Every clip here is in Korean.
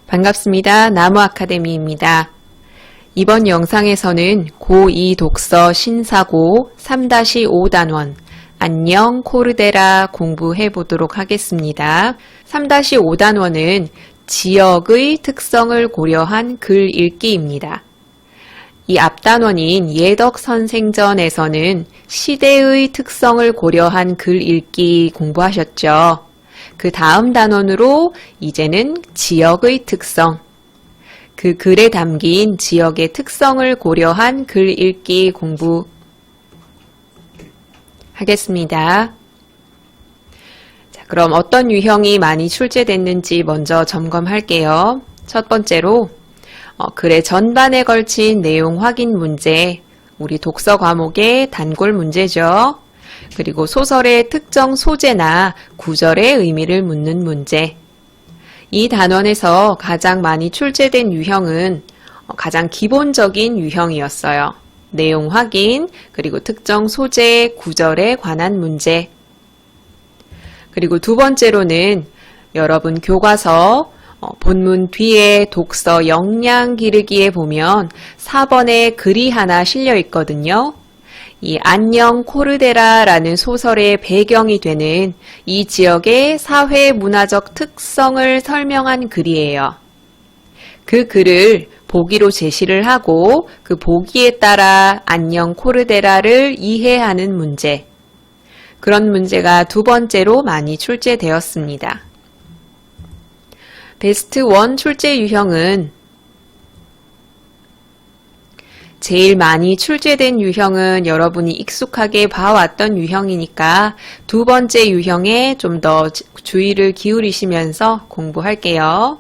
반갑습니다. 나무 아카데미입니다. 이번 영상에서는 고2 독서 신사고 3-5단원 안녕 코르데라 공부해 보도록 하겠습니다. 3-5단원은 지역의 특성을 고려한 글 읽기입니다. 이 앞단원인 예덕선생전에서는 시대의 특성을 고려한 글 읽기 공부하셨죠. 그 다음 단원으로 이제는 지역의 특성, 그 글에 담긴 지역의 특성을 고려한 글 읽기 공부하겠습니다. 자, 그럼 어떤 유형이 많이 출제됐는지 먼저 점검할게요. 첫 번째로 글의 전반에 걸친 내용 확인 문제, 우리 독서 과목의 단골 문제죠. 그리고 소설의 특정 소재나 구절의 의미를 묻는 문제. 이 단원에서 가장 많이 출제된 유형은 가장 기본적인 유형이었어요. 내용 확인, 그리고 특정 소재, 구절에 관한 문제. 그리고 두 번째로는 여러분 교과서 본문 뒤에 독서 역량 기르기에 보면 4번에 글이 하나 실려 있거든요. 이 안녕 코르데라라는 소설의 배경이 되는 이 지역의 사회 문화적 특성을 설명한 글이에요. 그 글을 보기로 제시를 하고 그 보기에 따라 안녕 코르데라를 이해하는 문제. 그런 문제가 두 번째로 많이 출제되었습니다. 베스트 1 출제 유형은 제일 많이 출제된 유형은 여러분이 익숙하게 봐왔던 유형이니까 두 번째 유형에 좀 더 주의를 기울이시면서 공부할게요.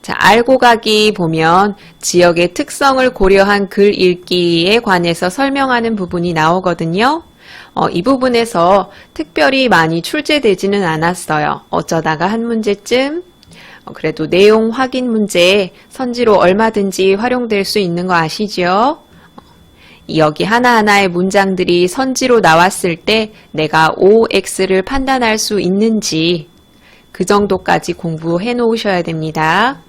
자, 알고 가기 보면 지역의 특성을 고려한 글 읽기에 관해서 설명하는 부분이 나오거든요. 이 부분에서 특별히 많이 출제되지는 않았어요. 어쩌다가 한 문제쯤 그래도 내용 확인 문제에 선지로 얼마든지 활용될 수 있는 거 아시죠? 여기 하나하나의 문장들이 선지로 나왔을 때 내가 OX를 판단할 수 있는지 그 정도까지 공부해 놓으셔야 됩니다.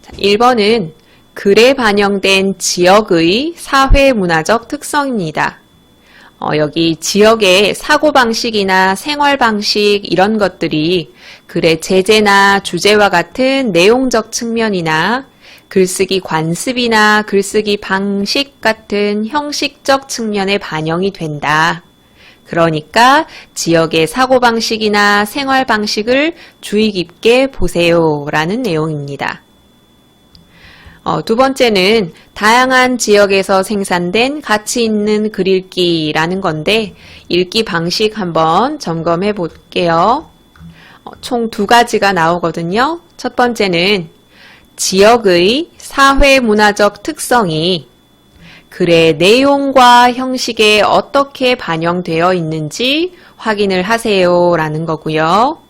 자, 1번은 글에 반영된 지역의 사회문화적 특성입니다. 여기 지역의 사고방식이나 생활방식 이런 것들이 글의 제재나 주제와 같은 내용적 측면이나 글쓰기 관습이나 글쓰기 방식 같은 형식적 측면에 반영이 된다. 그러니까 지역의 사고방식이나 생활방식을 주의 깊게 보세요 라는 내용입니다. 두 번째는 다양한 지역에서 생산된 가치 있는 글 읽기라는 건데 읽기 방식 한번 점검해 볼게요. 총 두 가지가 나오거든요. 첫 번째는 지역의 사회문화적 특성이 글의 내용과 형식에 어떻게 반영되어 있는지 확인을 하세요 라는 거고요.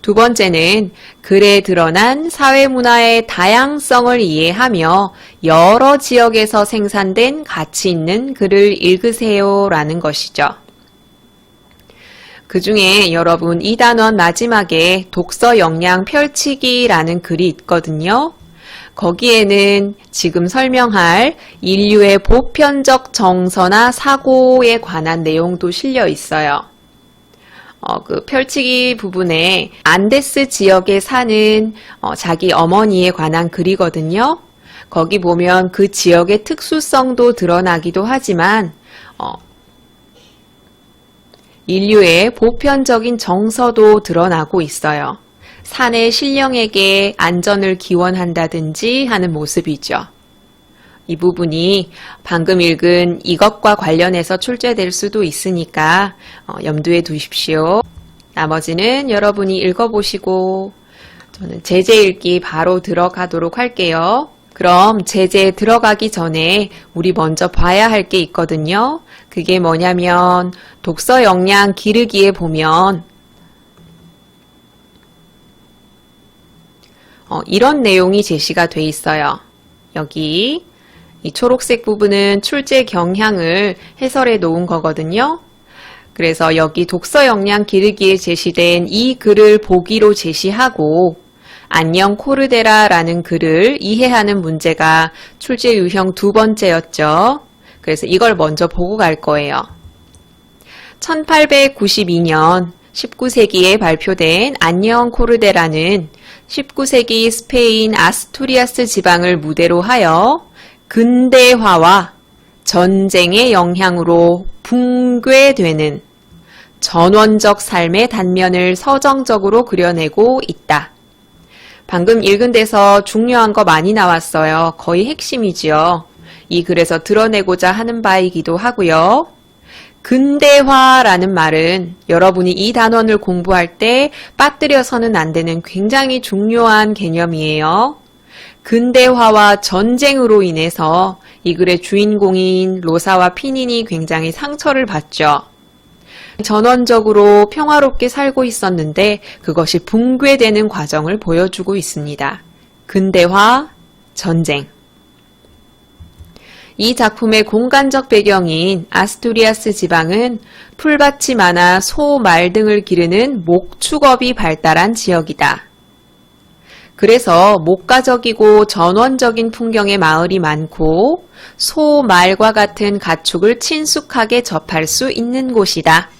두 번째는 글에 드러난 사회문화의 다양성을 이해하며 여러 지역에서 생산된 가치 있는 글을 읽으세요 라는 것이죠. 그 중에 여러분 2단원 마지막에 독서 역량 펼치기라는 글이 있거든요. 거기에는 지금 설명할 인류의 보편적 정서나 사고에 관한 내용도 실려 있어요. 그 펼치기 부분에 안데스 지역에 사는 자기 어머니에 관한 글이거든요. 거기 보면 그 지역의 특수성도 드러나기도 하지만 인류의 보편적인 정서도 드러나고 있어요. 산의 신령에게 안전을 기원한다든지 하는 모습이죠. 이 부분이 방금 읽은 이것과 관련해서 출제될 수도 있으니까 염두에 두십시오. 나머지는 여러분이 읽어보시고 저는 제재 읽기 바로 들어가도록 할게요. 그럼 제재에 들어가기 전에 우리 먼저 봐야 할 게 있거든요. 그게 뭐냐면 독서 역량 기르기에 보면 이런 내용이 제시가 돼 있어요. 여기 이 초록색 부분은 출제 경향을 해설해 놓은 거거든요. 그래서 여기 독서 역량 기르기에 제시된 이 글을 보기로 제시하고 안녕 코르데라라는 글을 이해하는 문제가 출제 유형 두 번째였죠. 그래서 이걸 먼저 보고 갈 거예요. 1892년 19세기에 발표된 안녕 코르데라는 19세기 스페인 아스투리아스 지방을 무대로 하여 근대화와 전쟁의 영향으로 붕괴되는 전원적 삶의 단면을 서정적으로 그려내고 있다. 방금 읽은 데서 중요한 거 많이 나왔어요. 거의 핵심이지요. 이 글에서 드러내고자 하는 바이기도 하고요. 근대화라는 말은 여러분이 이 단원을 공부할 때 빠뜨려서는 안 되는 굉장히 중요한 개념이에요. 근대화와 전쟁으로 인해서 이 글의 주인공인 로사와 피닌이 굉장히 상처를 받죠. 전원적으로 평화롭게 살고 있었는데 그것이 붕괴되는 과정을 보여주고 있습니다. 근대화, 전쟁. 이 작품의 공간적 배경인 아스투리아스 지방은 풀밭이 많아 소, 말 등을 기르는 목축업이 발달한 지역이다. 그래서 목가적이고 전원적인 풍경의 마을이 많고 소, 말과 같은 가축을 친숙하게 접할 수 있는 곳이다.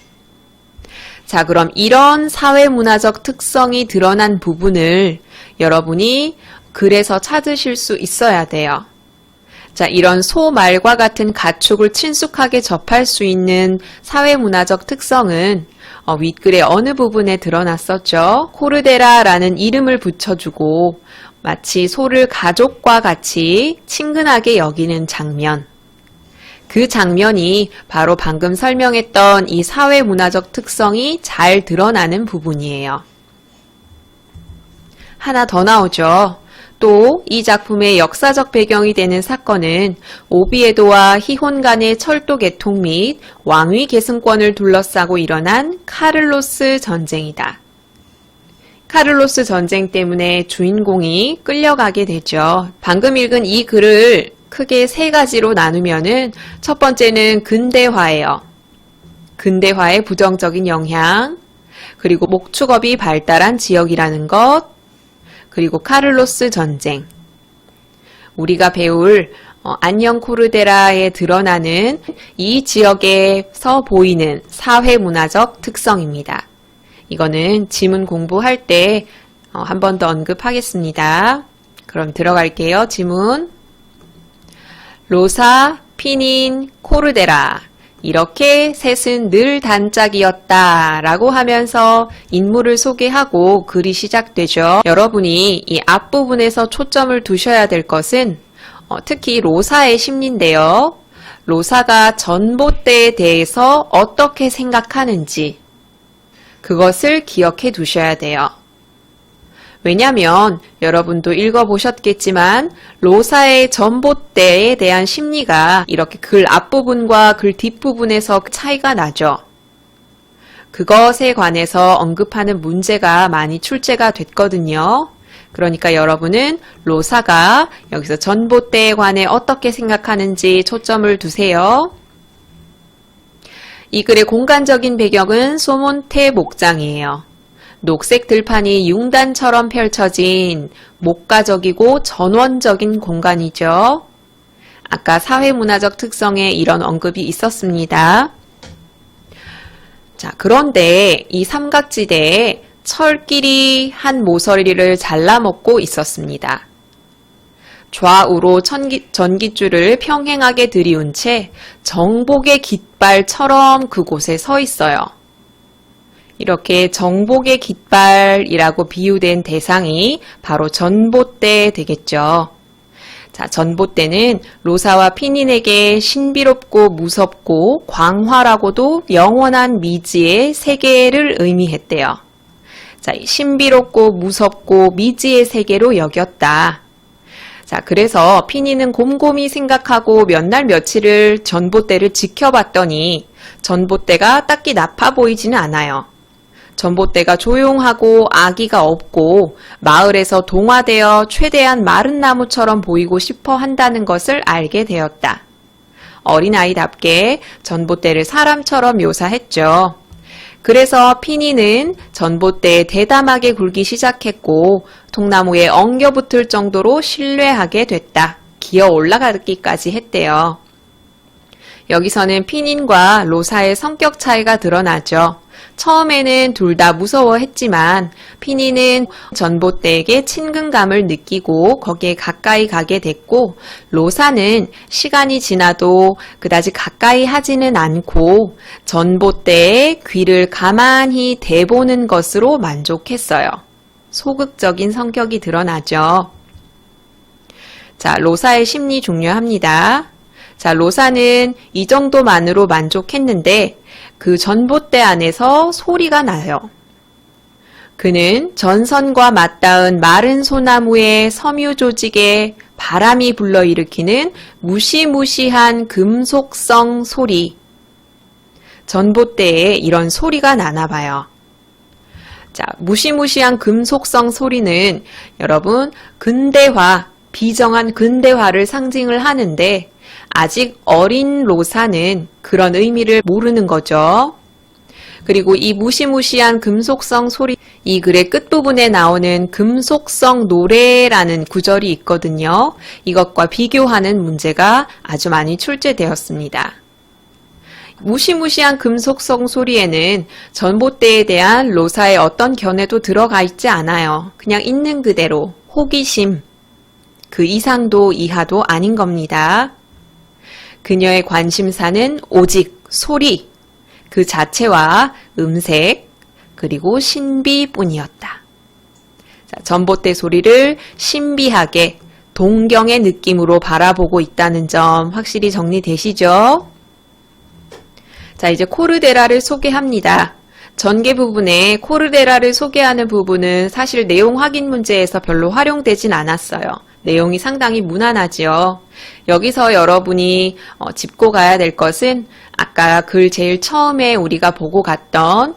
자, 그럼 이런 사회문화적 특성이 드러난 부분을 여러분이 글에서 찾으실 수 있어야 돼요. 자, 이런 소, 말과 같은 가축을 친숙하게 접할 수 있는 사회문화적 특성은 윗글의 어느 부분에 드러났었죠. 코르데라라는 이름을 붙여주고 마치 소를 가족과 같이 친근하게 여기는 장면. 그 장면이 바로 방금 설명했던 이 사회문화적 특성이 잘 드러나는 부분이에요. 하나 더 나오죠. 또 이 작품의 역사적 배경이 되는 사건은 오비에도와 히혼 간의 철도 개통 및 왕위 계승권을 둘러싸고 일어난 카를로스 전쟁이다. 카를로스 전쟁 때문에 주인공이 끌려가게 되죠. 방금 읽은 이 글을 크게 세 가지로 나누면은 첫 번째는 근대화예요. 근대화의 부정적인 영향, 그리고 목축업이 발달한 지역이라는 것, 그리고 카를로스 전쟁. 우리가 배울 안녕 코르데라에 드러나는 이 지역에서 보이는 사회문화적 특성입니다. 이거는 지문 공부할 때 한 번 더 언급하겠습니다. 그럼 들어갈게요. 지문. 로사, 피닌, 코르데라. 이렇게 셋은 늘 단짝이었다 라고 하면서 인물을 소개하고 글이 시작되죠. 여러분이 이 앞부분에서 초점을 두셔야 될 것은 특히 로사의 심리인데요. 로사가 전봇대에 대해서 어떻게 생각하는지 그것을 기억해 두셔야 돼요. 왜냐하면 여러분도 읽어보셨겠지만 로사의 전봇대에 대한 심리가 이렇게 글 앞부분과 글 뒷부분에서 차이가 나죠. 그것에 관해서 언급하는 문제가 많이 출제가 됐거든요. 그러니까 여러분은 로사가 여기서 전봇대에 관해 어떻게 생각하는지 초점을 두세요. 이 글의 공간적인 배경은 소몬테 목장이에요. 녹색 들판이 융단처럼 펼쳐진 목가적이고 전원적인 공간이죠. 아까 사회문화적 특성에 이런 언급이 있었습니다. 자, 그런데 이 삼각지대에 철길이 한 모서리를 잘라먹고 있었습니다. 좌우로 전깃줄을 평행하게 들이운 채 정복의 깃발처럼 그곳에 서 있어요. 이렇게 정복의 깃발이라고 비유된 대상이 바로 전봇대 되겠죠. 자, 전봇대는 로사와 피닌에게 신비롭고 무섭고 광활하고도 영원한 미지의 세계를 의미했대요. 자, 신비롭고 무섭고 미지의 세계로 여겼다. 자, 그래서 피닌은 곰곰이 생각하고 몇 날 며칠을 전봇대를 지켜봤더니 전봇대가 딱히 나빠 보이지는 않아요. 전봇대가 조용하고 아기가 없고 마을에서 동화되어 최대한 마른 나무처럼 보이고 싶어 한다는 것을 알게 되었다. 어린아이답게 전봇대를 사람처럼 묘사했죠. 그래서 피니는 전봇대에 대담하게 굴기 시작했고 통나무에 엉겨붙을 정도로 신뢰하게 됐다. 기어 올라가기까지 했대요. 여기서는 피닌과 로사의 성격 차이가 드러나죠. 처음에는 둘 다 무서워했지만 피니는 전봇대에게 친근감을 느끼고 거기에 가까이 가게 됐고 로사는 시간이 지나도 그다지 가까이 하지는 않고 전봇대의 귀를 가만히 대보는 것으로 만족했어요. 소극적인 성격이 드러나죠. 자, 로사의 심리 중요합니다. 자, 로사는 이 정도만으로 만족했는데 그 전봇대 안에서 소리가 나요. 그는 전선과 맞닿은 마른 소나무의 섬유 조직에 바람이 불러일으키는 무시무시한 금속성 소리. 전봇대에 이런 소리가 나나 봐요. 자, 무시무시한 금속성 소리는 여러분 근대화, 비정한 근대화를 상징을 하는데 아직 어린 로사는 그런 의미를 모르는 거죠. 그리고 이 무시무시한 금속성 소리, 이 글의 끝부분에 나오는 금속성 노래라는 구절이 있거든요. 이것과 비교하는 문제가 아주 많이 출제되었습니다. 무시무시한 금속성 소리에는 전봇대에 대한 로사의 어떤 견해도 들어가 있지 않아요. 그냥 있는 그대로 호기심, 그 이상도 이하도 아닌 겁니다. 그녀의 관심사는 오직 소리, 그 자체와 음색, 그리고 신비뿐이었다. 자, 전봇대 소리를 신비하게 동경의 느낌으로 바라보고 있다는 점 확실히 정리되시죠? 자, 이제 코르데라를 소개합니다. 전개 부분에 코르데라를 소개하는 부분은 사실 내용 확인 문제에서 별로 활용되진 않았어요. 내용이 상당히 무난하지요. 여기서 여러분이 짚고 가야 될 것은 아까 글 제일 처음에 우리가 보고 갔던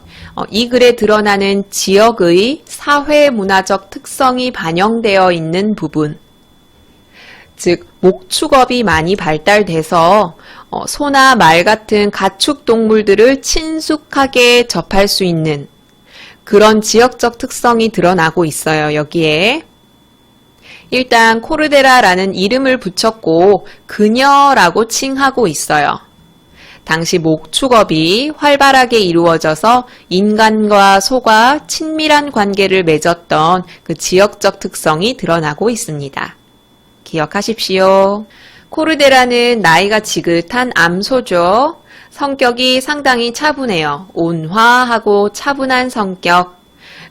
이 글에 드러나는 지역의 사회문화적 특성이 반영되어 있는 부분, 즉 목축업이 많이 발달돼서 소나 말 같은 가축 동물들을 친숙하게 접할 수 있는 그런 지역적 특성이 드러나고 있어요. 여기에 일단 코르데라라는 이름을 붙였고 그녀라고 칭하고 있어요. 당시 목축업이 활발하게 이루어져서 인간과 소가 친밀한 관계를 맺었던 그 지역적 특성이 드러나고 있습니다. 기억하십시오. 코르데라는 나이가 지긋한 암소죠. 성격이 상당히 차분해요. 온화하고 차분한 성격.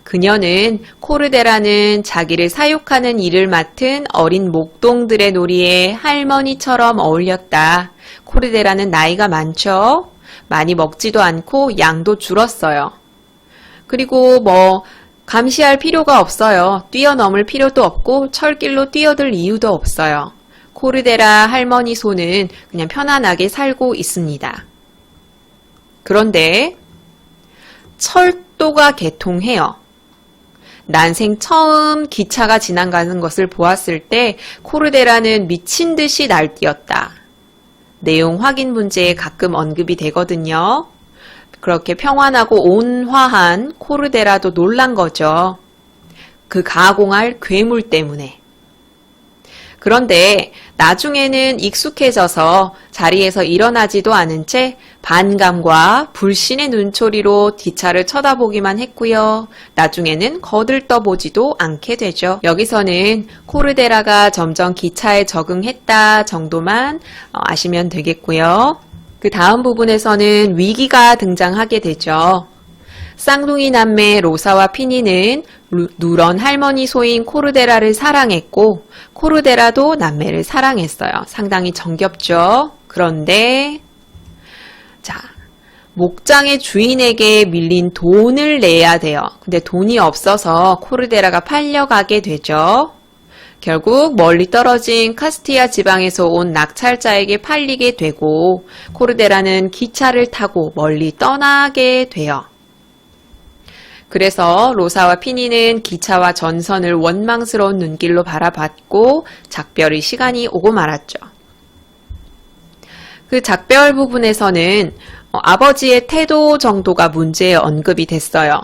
그녀는 코르데라는 자기를 사육하는 일을 맡은 어린 목동들의 놀이에 할머니처럼 어울렸다. 코르데라는 나이가 많죠. 많이 먹지도 않고 양도 줄었어요. 그리고 감시할 필요가 없어요. 뛰어넘을 필요도 없고 철길로 뛰어들 이유도 없어요. 코르데라 할머니 소는 그냥 편안하게 살고 있습니다. 그런데 철도가 개통해요. 난생 처음 기차가 지나가는 것을 보았을 때 코르데라는 미친 듯이 날뛰었다. 내용 확인 문제에 가끔 언급이 되거든요. 그렇게 평안하고 온화한 코르데라도 놀란 거죠. 그 가공할 괴물 때문에. 그런데 나중에는 익숙해져서 자리에서 일어나지도 않은 채 반감과 불신의 눈초리로 기차를 쳐다보기만 했고요. 나중에는 거들떠보지도 않게 되죠. 여기서는 코르데라가 점점 기차에 적응했다 정도만 아시면 되겠고요. 그 다음 부분에서는 위기가 등장하게 되죠. 쌍둥이 남매 로사와 피니는 누런 할머니 소인 코르데라를 사랑했고 코르데라도 남매를 사랑했어요. 상당히 정겹죠. 그런데 목장의 주인에게 밀린 돈을 내야 돼요. 근데 돈이 없어서 코르데라가 팔려가게 되죠. 결국 멀리 떨어진 카스티아 지방에서 온 낙찰자에게 팔리게 되고 코르데라는 기차를 타고 멀리 떠나게 돼요. 그래서 로사와 피니는 기차와 전선을 원망스러운 눈길로 바라봤고 작별의 시간이 오고 말았죠. 그 작별 부분에서는 아버지의 태도 정도가 문제에 언급이 됐어요.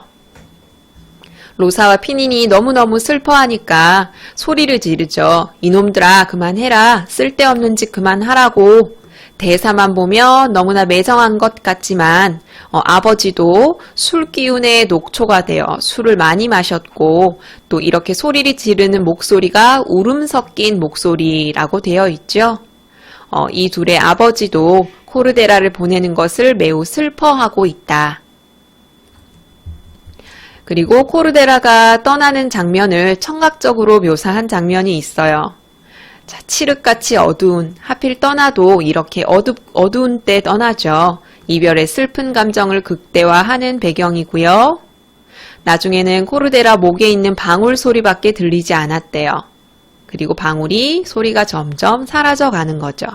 로사와 피닌이 너무너무 슬퍼하니까 소리를 지르죠. 이놈들아 그만해라. 쓸데없는 짓 그만하라고. 대사만 보면 너무나 매정한 것 같지만 아버지도 술 기운에 녹초가 되어 술을 많이 마셨고 또 이렇게 소리를 지르는 목소리가 울음 섞인 목소리라고 되어 있죠. 이 둘의 아버지도 코르데라를 보내는 것을 매우 슬퍼하고 있다. 그리고 코르데라가 떠나는 장면을 청각적으로 묘사한 장면이 있어요. 자, 칠흑같이 어두운, 하필 떠나도 이렇게 어두운 때 떠나죠. 이별의 슬픈 감정을 극대화하는 배경이고요. 나중에는 코르데라 목에 있는 방울 소리밖에 들리지 않았대요. 그리고 방울이 소리가 점점 사라져 가는 거죠.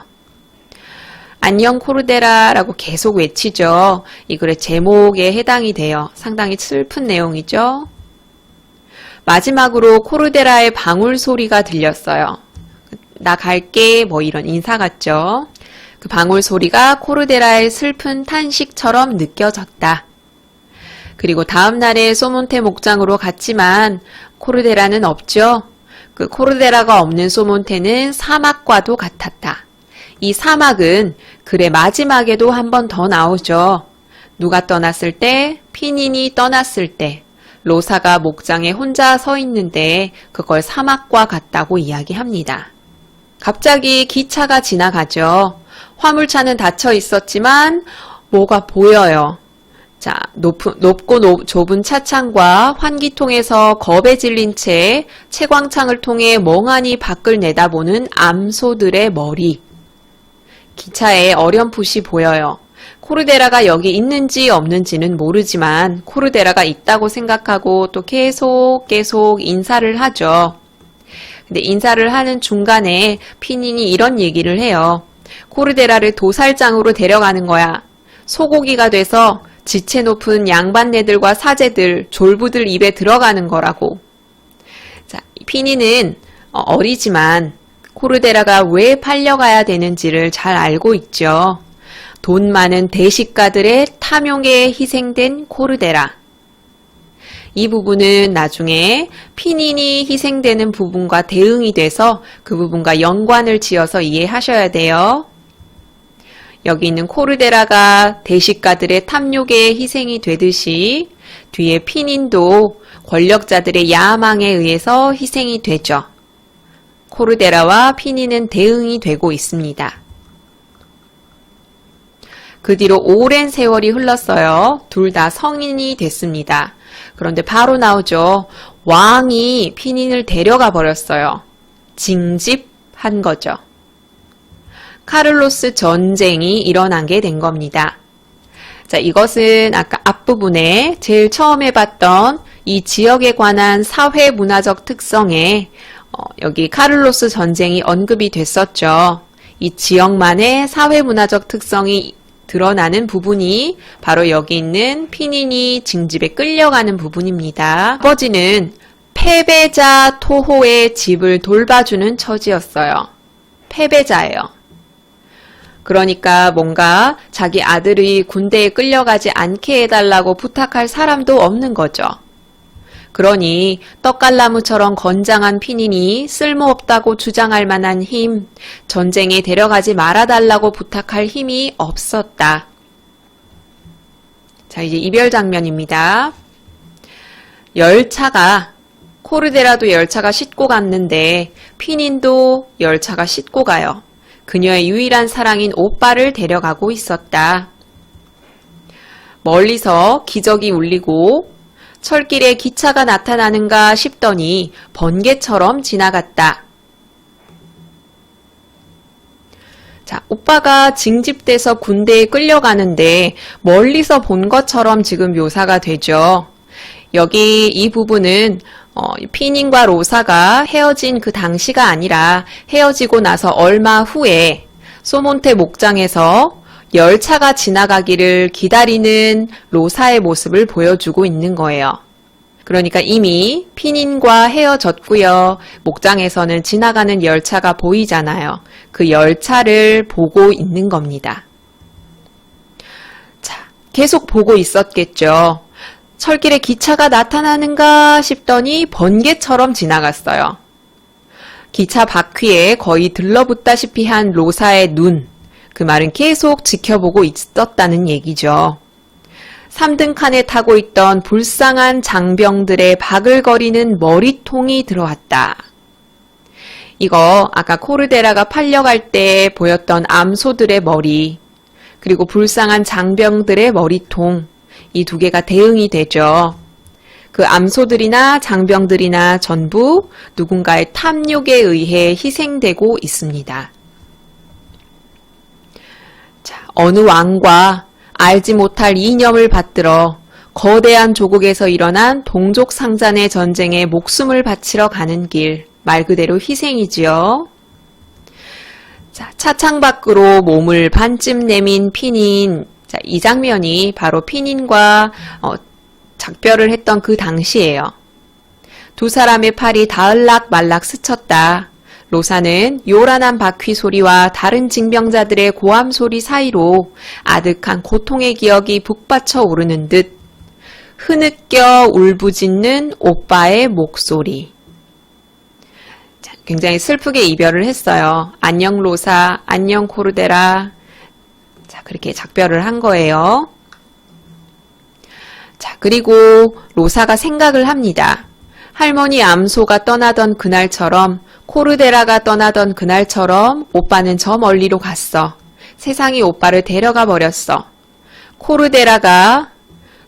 안녕 코르데라라고 계속 외치죠. 이 글의 제목에 해당이 돼요. 상당히 슬픈 내용이죠. 마지막으로 코르데라의 방울 소리가 들렸어요. 나 갈게 뭐 이런 인사 같죠. 그 방울 소리가 코르데라의 슬픈 탄식처럼 느껴졌다. 그리고 다음 날에 소몬테 목장으로 갔지만 코르데라는 없죠. 그 코르데라가 없는 소몬테는 사막과도 같았다. 이 사막은 글의 마지막에도 한 번 더 나오죠. 누가 떠났을 때, 피닌이 떠났을 때, 로사가 목장에 혼자 서 있는데 그걸 사막과 같다고 이야기합니다. 갑자기 기차가 지나가죠. 화물차는 닫혀 있었지만 뭐가 보여요. 자, 높고 좁은 차창과 환기통에서 겁에 질린 채 채광창을 통해 멍하니 밖을 내다보는 암소들의 머리. 기차에 어렴풋이 보여요. 코르데라가 여기 있는지 없는지는 모르지만 코르데라가 있다고 생각하고 또 계속 인사를 하죠. 근데 인사를 하는 중간에 피닌이 이런 얘기를 해요. 코르데라를 도살장으로 데려가는 거야. 소고기가 돼서 지체 높은 양반네들과 사제들, 졸부들 입에 들어가는 거라고. 자, 피닌은 어리지만 코르데라가 왜 팔려가야 되는지를 잘 알고 있죠. 돈 많은 대식가들의 탐욕에 희생된 코르데라. 이 부분은 나중에 피닌이 희생되는 부분과 대응이 돼서 그 부분과 연관을 지어서 이해하셔야 돼요. 여기 있는 코르데라가 대식가들의 탐욕에 희생이 되듯이 뒤에 피닌도 권력자들의 야망에 의해서 희생이 되죠. 코르데라와 피닌은 대응이 되고 있습니다. 그 뒤로 오랜 세월이 흘렀어요. 둘 다 성인이 됐습니다. 그런데 바로 나오죠. 왕이 피닌을 데려가 버렸어요. 징집한 거죠. 카를로스 전쟁이 일어난 게 된 겁니다. 자, 이것은 아까 앞부분에 제일 처음에 봤던 이 지역에 관한 사회 문화적 특성에 여기 카를로스 전쟁이 언급이 됐었죠. 이 지역만의 사회 문화적 특성이 드러나는 부분이 바로 여기 있는 피닌이 징집에 끌려가는 부분입니다. 아버지는 패배자 토호의 집을 돌봐주는 처지였어요. 패배자예요. 그러니까 뭔가 자기 아들이 군대에 끌려가지 않게 해달라고 부탁할 사람도 없는 거죠. 그러니 떡갈나무처럼 건장한 피닌이 쓸모없다고 주장할 만한 힘, 전쟁에 데려가지 말아달라고 부탁할 힘이 없었다. 자, 이제 이별 장면입니다. 코르데라도 열차가 싣고 갔는데 피닌도 열차가 싣고 가요. 그녀의 유일한 사랑인 오빠를 데려가고 있었다. 멀리서 기적이 울리고 철길에 기차가 나타나는가 싶더니 번개처럼 지나갔다. 자, 오빠가 징집돼서 군대에 끌려가는데 멀리서 본 것처럼 지금 묘사가 되죠. 여기 이 부분은 피닌과 로사가 헤어진 그 당시가 아니라 헤어지고 나서 얼마 후에 소몬테 목장에서 열차가 지나가기를 기다리는 로사의 모습을 보여주고 있는 거예요. 그러니까 이미 피닌과 헤어졌고요. 목장에서는 지나가는 열차가 보이잖아요. 그 열차를 보고 있는 겁니다. 자, 계속 보고 있었겠죠. 철길에 기차가 나타나는가 싶더니 번개처럼 지나갔어요. 기차 바퀴에 거의 들러붙다시피 한 로사의 눈, 그 말은 계속 지켜보고 있었다는 얘기죠. 3등 칸에 타고 있던 불쌍한 장병들의 바글거리는 머리통이 들어왔다. 이거 아까 코르데라가 팔려갈 때 보였던 암소들의 머리, 그리고 불쌍한 장병들의 머리통, 이 두 개가 대응이 되죠. 그 암소들이나 장병들이나 전부 누군가의 탐욕에 의해 희생되고 있습니다. 자, 어느 왕과 알지 못할 이념을 받들어 거대한 조국에서 일어난 동족 상잔의 전쟁에 목숨을 바치러 가는 길, 말 그대로 희생이지요. 자, 차창 밖으로 몸을 반쯤 내민 피닌, 자, 이 장면이 바로 피닌과 작별을 했던 그 당시예요. 두 사람의 팔이 닿을락 말락 스쳤다. 로사는 요란한 바퀴 소리와 다른 징병자들의 고함 소리 사이로 아득한 고통의 기억이 북받쳐 오르는 듯 흐느껴 울부짖는 오빠의 목소리. 자, 굉장히 슬프게 이별을 했어요. 안녕 로사, 안녕 코르데라. 자, 그렇게 작별을 한 거예요. 자, 그리고 로사가 생각을 합니다. 할머니 암소가 떠나던 그날처럼, 코르데라가 떠나던 그날처럼 오빠는 저 멀리로 갔어. 세상이 오빠를 데려가 버렸어. 코르데라가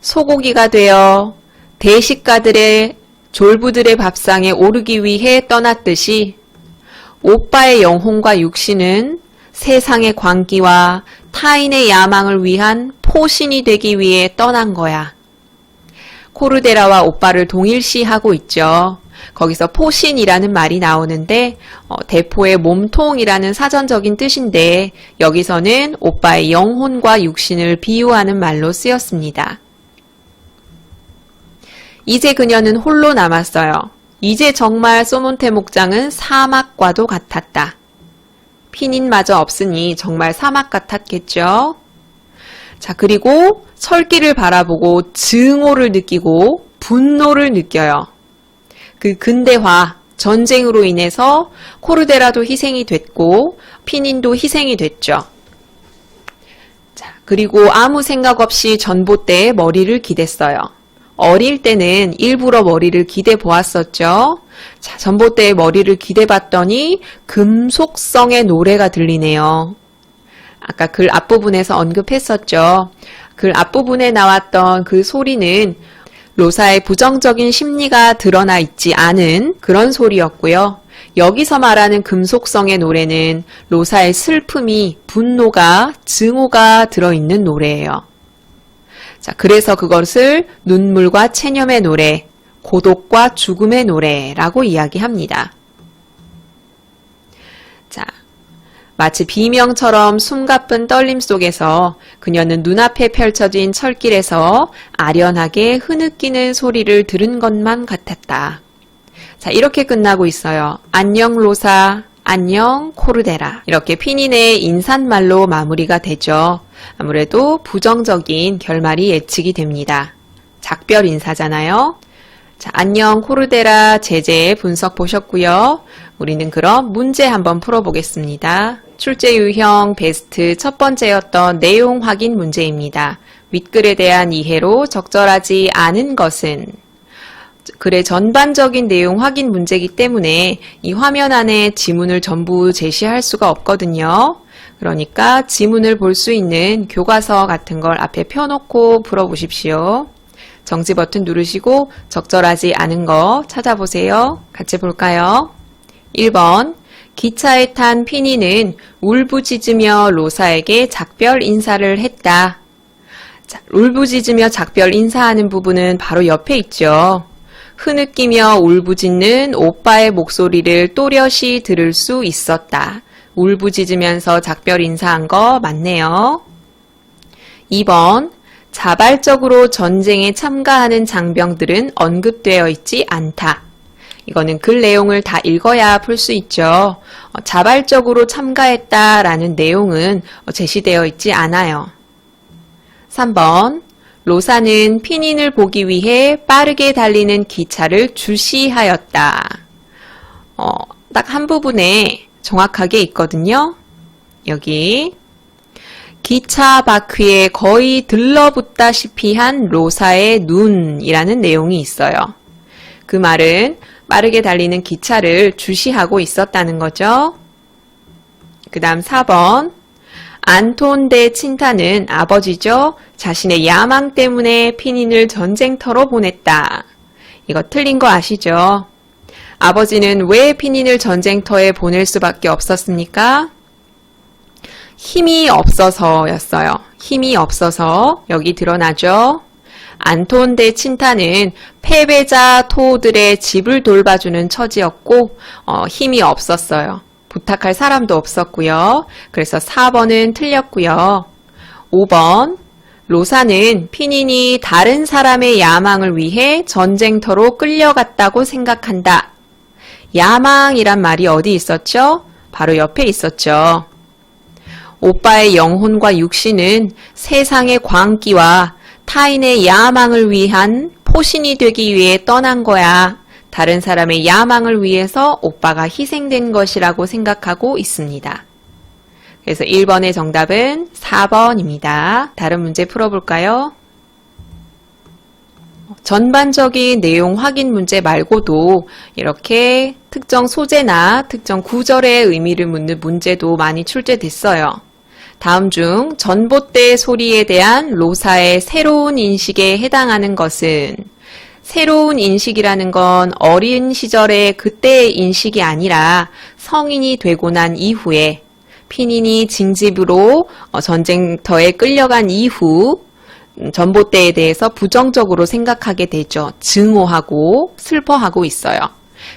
소고기가 되어 대식가들의 졸부들의 밥상에 오르기 위해 떠났듯이 오빠의 영혼과 육신은 세상의 광기와 타인의 야망을 위한 포신이 되기 위해 떠난 거야. 코르데라와 오빠를 동일시하고 있죠. 거기서 포신이라는 말이 나오는데 대포의 몸통이라는 사전적인 뜻인데 여기서는 오빠의 영혼과 육신을 비유하는 말로 쓰였습니다. 이제 그녀는 홀로 남았어요. 이제 정말 소몬테 목장은 사막과도 같았다. 피닌마저 없으니 정말 사막 같았겠죠. 자, 그리고 철길을 바라보고 증오를 느끼고 분노를 느껴요. 그 근대화, 전쟁으로 인해서 코르데라도 희생이 됐고 피닌도 희생이 됐죠. 자, 그리고 아무 생각 없이 전봇대에 머리를 기댔어요. 어릴 때는 일부러 머리를 기대 보았었죠. 자, 전봇대에 머리를 기대 봤더니 금속성의 노래가 들리네요. 아까 글 앞부분에서 언급했었죠. 글 앞부분에 나왔던 그 소리는 로사의 부정적인 심리가 드러나 있지 않은 그런 소리였고요. 여기서 말하는 금속성의 노래는 로사의 슬픔이, 분노가, 증오가 들어있는 노래예요. 자, 그래서 그것을 눈물과 체념의 노래, 고독과 죽음의 노래라고 이야기합니다. 자, 마치 비명처럼 숨가쁜 떨림 속에서 그녀는 눈앞에 펼쳐진 철길에서 아련하게 흐느끼는 소리를 들은 것만 같았다. 자, 이렇게 끝나고 있어요. 안녕 로사, 안녕 코르데라. 이렇게 피닌의 인사말로 마무리가 되죠. 아무래도 부정적인 결말이 예측이 됩니다. 작별 인사잖아요. 자, 안녕 코르데라 제재 분석 보셨고요. 우리는 그럼 문제 한번 풀어보겠습니다. 출제 유형 베스트 첫 번째였던 내용 확인 문제입니다. 윗글에 대한 이해로 적절하지 않은 것은? 글의 전반적인 내용 확인 문제이기 때문에 이 화면 안에 지문을 전부 제시할 수가 없거든요. 그러니까 지문을 볼 수 있는 교과서 같은 걸 앞에 펴놓고 풀어보십시오. 정지 버튼 누르시고 적절하지 않은 거 찾아보세요. 같이 볼까요? 1번 기차에 탄 피니는 울부짖으며 로사에게 작별 인사를 했다. 자, 울부짖으며 작별 인사하는 부분은 바로 옆에 있죠. 흐느끼며 울부짖는 오빠의 목소리를 또렷이 들을 수 있었다. 울부짖으면서 작별 인사한 거 맞네요. 2번 자발적으로 전쟁에 참가하는 장병들은 언급되어 있지 않다. 이거는 글 내용을 다 읽어야 풀 수 있죠. 자발적으로 참가했다라는 내용은 제시되어 있지 않아요. 3번. 로사는 피닌을 보기 위해 빠르게 달리는 기차를 주시하였다. 딱 한 부분에 정확하게 있거든요. 여기 기차 바퀴에 거의 들러붙다시피 한 로사의 눈이라는 내용이 있어요. 그 말은 빠르게 달리는 기차를 주시하고 있었다는 거죠. 그 다음 4번. 안톤 데 친타는 아버지죠. 자신의 야망 때문에 피닌을 전쟁터로 보냈다. 이거 틀린 거 아시죠? 아버지는 왜 피닌을 전쟁터에 보낼 수밖에 없었습니까? 힘이 없어서였어요. 힘이 없어서 여기 드러나죠. 안톤 데 친타는 패배자 토들의 집을 돌봐주는 처지였고 힘이 없었어요. 부탁할 사람도 없었고요. 그래서 4번은 틀렸고요. 5번. 로사는 피닌이 다른 사람의 야망을 위해 전쟁터로 끌려갔다고 생각한다. 야망이란 말이 어디 있었죠? 바로 옆에 있었죠. 오빠의 영혼과 육신은 세상의 광기와 타인의 야망을 위한 포신이 되기 위해 떠난 거야. 다른 사람의 야망을 위해서 오빠가 희생된 것이라고 생각하고 있습니다. 그래서 1번의 정답은 4번입니다. 다른 문제 풀어볼까요? 전반적인 내용 확인 문제 말고도 이렇게 특정 소재나 특정 구절의 의미를 묻는 문제도 많이 출제됐어요. 다음 중 전봇대 소리에 대한 로사의 새로운 인식에 해당하는 것은 새로운 인식이라는 건 어린 시절의 그때의 인식이 아니라 성인이 되고 난 이후에 피닌이 징집으로 전쟁터에 끌려간 이후 전봇대에 대해서 부정적으로 생각하게 되죠. 증오하고 슬퍼하고 있어요.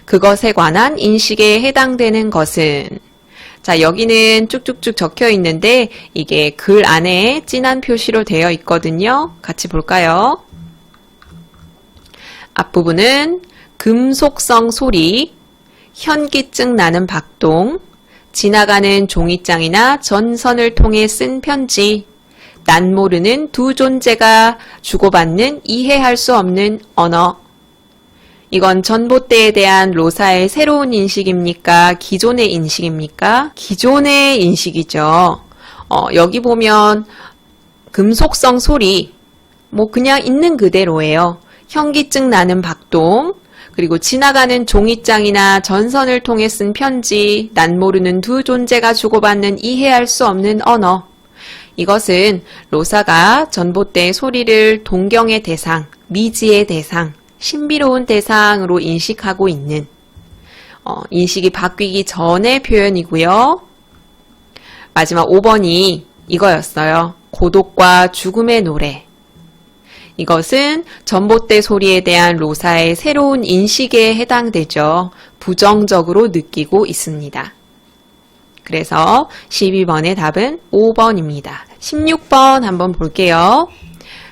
그것에 관한 인식에 해당되는 것은 자, 여기는 쭉쭉쭉 적혀 있는데 이게 글 안에 진한 표시로 되어 있거든요. 같이 볼까요? 앞부분은 금속성 소리, 현기증 나는 박동, 지나가는 종이장이나 전선을 통해 쓴 편지, 난 모르는 두 존재가 주고받는 이해할 수 없는 언어. 이건 전봇대에 대한 로사의 새로운 인식입니까? 기존의 인식입니까? 기존의 인식이죠. 여기 보면 금속성 소리, 그냥 있는 그대로예요. 현기증 나는 박동, 그리고 지나가는 종이장이나 전선을 통해 쓴 편지, 난 모르는 두 존재가 주고받는 이해할 수 없는 언어. 이것은 로사가 전봇대의 소리를 동경의 대상, 미지의 대상, 신비로운 대상으로 인식하고 있는 인식이 바뀌기 전의 표현이고요. 마지막 5번이 이거였어요. 고독과 죽음의 노래. 이것은 전봇대 소리에 대한 로사의 새로운 인식에 해당되죠. 부정적으로 느끼고 있습니다. 그래서 12번의 답은 5번입니다. 16번 한번 볼게요.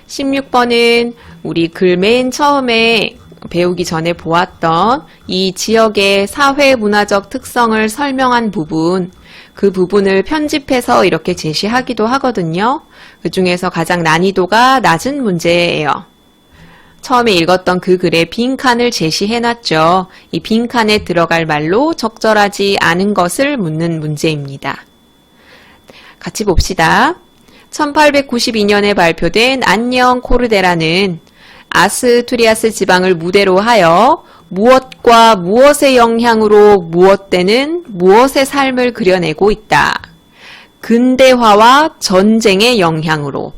16번은 우리 글 맨 처음에 배우기 전에 보았던 이 지역의 사회문화적 특성을 설명한 부분, 그 부분을 편집해서 이렇게 제시하기도 하거든요. 그 중에서 가장 난이도가 낮은 문제예요. 처음에 읽었던 그 글에 빈칸을 제시해놨죠. 이 빈칸에 들어갈 말로 적절하지 않은 것을 묻는 문제입니다. 같이 봅시다. 1892년에 발표된 안녕 코르데라는 아스투리아스 지방을 무대로 하여 무엇과 무엇의 영향으로 무엇되는 무엇의 삶을 그려내고 있다. 근대화와 전쟁의 영향으로.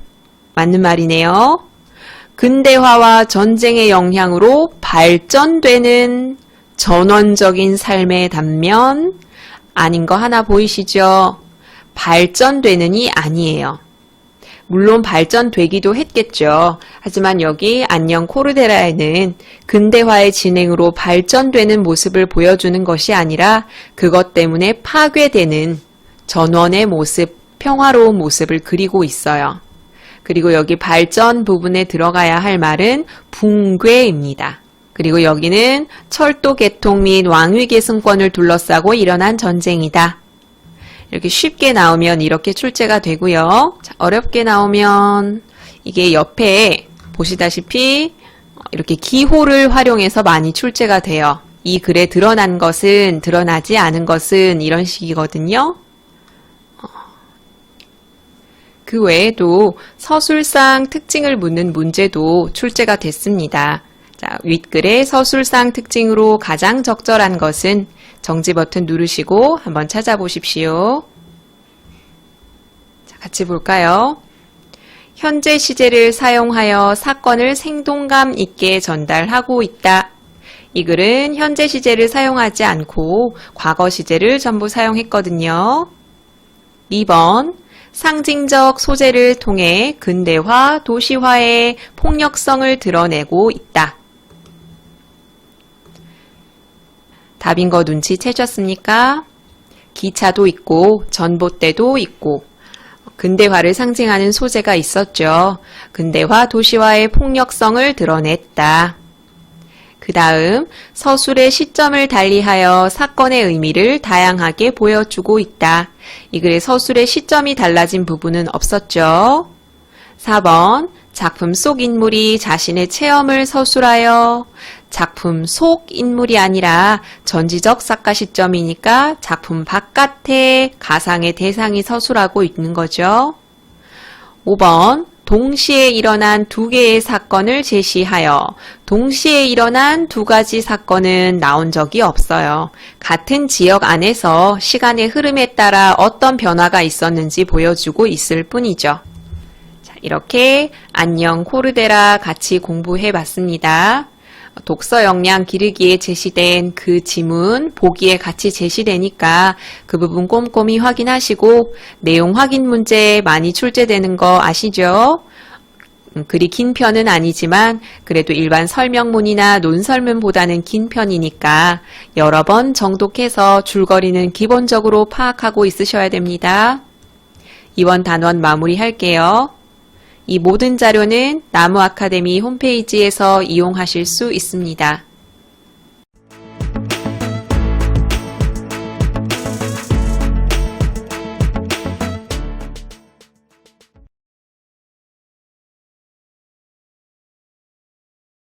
맞는 말이네요. 근대화와 전쟁의 영향으로 발전되는 전원적인 삶의 단면, 아닌 거 하나 보이시죠? 발전되는이 아니에요. 물론 발전되기도 했겠죠. 하지만 여기 안녕 코르데라에는 근대화의 진행으로 발전되는 모습을 보여주는 것이 아니라 그것 때문에 파괴되는 전원의 모습, 평화로운 모습을 그리고 있어요. 그리고 여기 발전 부분에 들어가야 할 말은 붕괴입니다. 그리고 여기는 철도 개통 및 왕위 계승권을 둘러싸고 일어난 전쟁이다. 이렇게 쉽게 나오면 이렇게 출제가 되고요. 자, 어렵게 나오면 이게 옆에 보시다시피 이렇게 기호를 활용해서 많이 출제가 돼요. 이 글에 드러난 것은, 드러나지 않은 것은 이런 식이거든요. 그 외에도 서술상 특징을 묻는 문제도 출제가 됐습니다. 자, 윗글의 서술상 특징으로 가장 적절한 것은 정지 버튼 누르시고 한번 찾아보십시오. 자, 같이 볼까요? 현재 시제를 사용하여 사건을 생동감 있게 전달하고 있다. 이 글은 현재 시제를 사용하지 않고 과거 시제를 전부 사용했거든요. 2번, 상징적 소재를 통해 근대화, 도시화의 폭력성을 드러내고 있다. 답인 거 눈치채셨습니까? 기차도 있고 전봇대도 있고 근대화를 상징하는 소재가 있었죠. 근대화, 도시화의 폭력성을 드러냈다. 그 다음 서술의 시점을 달리하여 사건의 의미를 다양하게 보여주고 있다. 이 글의 서술의 시점이 달라진 부분은 없었죠. 4번 작품 속 인물이 자신의 체험을 서술하여 작품 속 인물이 아니라 전지적 작가 시점이니까 작품 바깥에 가상의 대상이 서술하고 있는 거죠. 5번 동시에 일어난 두 개의 사건을 제시하여 동시에 일어난 두 가지 사건은 나온 적이 없어요. 같은 지역 안에서 시간의 흐름에 따라 어떤 변화가 있었는지 보여주고 있을 뿐이죠. 자, 이렇게 안녕 코르데라 같이 공부해 봤습니다. 독서 역량 기르기에 제시된 그 지문 보기에 같이 제시되니까 그 부분 꼼꼼히 확인하시고 내용 확인 문제 많이 출제되는 거 아시죠? 그리 긴 편은 아니지만 그래도 일반 설명문이나 논설문보다는 긴 편이니까 여러 번 정독해서 줄거리는 기본적으로 파악하고 있으셔야 됩니다. 이번 단원 마무리할게요. 이 모든 자료는 나무 아카데미 홈페이지에서 이용하실 수 있습니다.